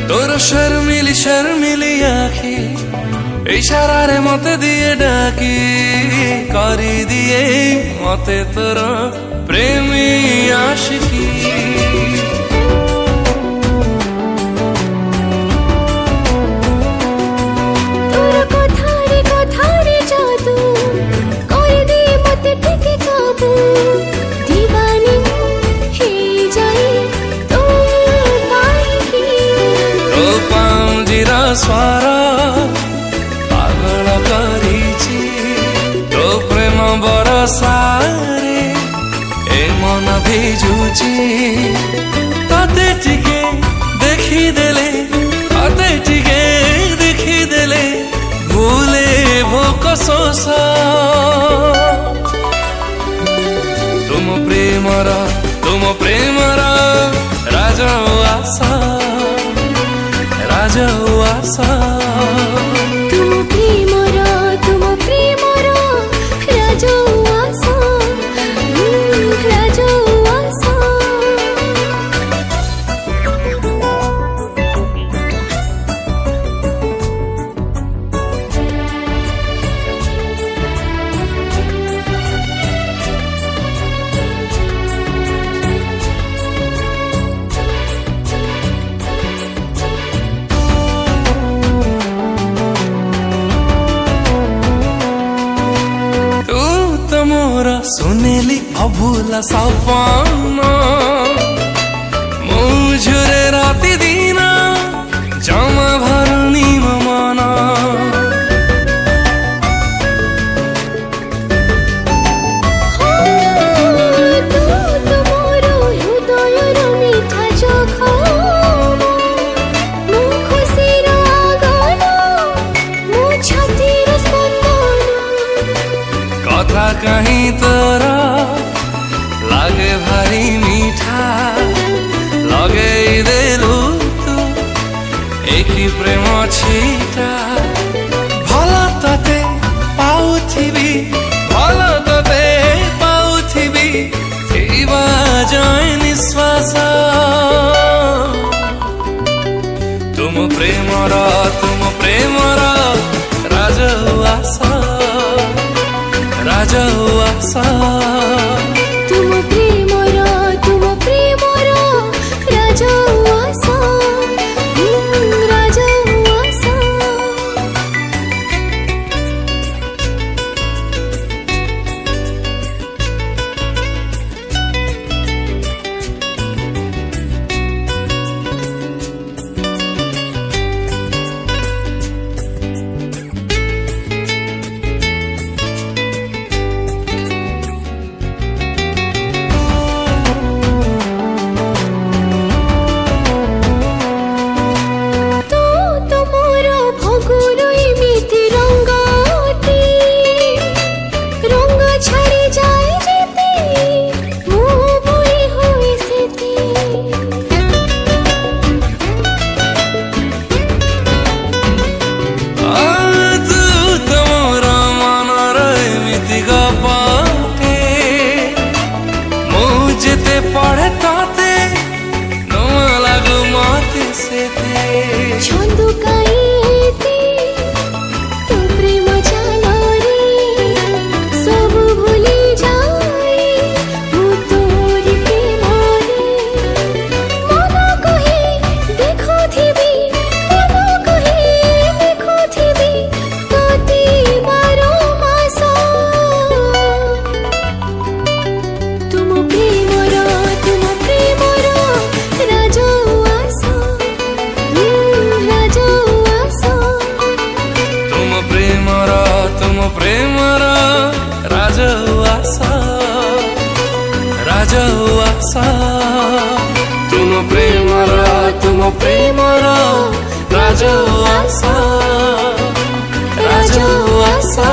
तोर शर्मिली शर्मिली आखि इशारा रे मते दिए डाकी करी दिए मते तोर प्रेमी आशिकी। स्वर पागल करिछि तो प्रेम बरसारे ए मन भिजुछि तते टिके देखिदेले तते टिके देखिदेले भूले भोक शोष तुम प्रेमर राजउआसा राजउआसा तुम प्रेमर राजउआसा राजउआसा। सुनेली अभूला सपन मुझुरे राति दिन जमा भरनी मन कथा कहीं तोरा लागे भारी मीठा लगे देलु तू एक प्रेम छीटा भल तते पाउथिबी भल तते पाउथिबी थिबा जाय निश्वास तुम प्रेमर राजउआसा राजउआसा। तुम प्रेमर राजउआसा राजउआसा। पढ़े ताते न लागू मते सेते छंदु काईते तो प्रेम जालो रे सब भूली जाए मु तोरी प्रेम रे मन कहे देखो थिबी तोती बारो मास तुम प्रेमर राजउआसा राजउआसा। तुम प्रेमर राजउआसा राजउआसा। तुम प्रेमर राजउआसा राजउआसा।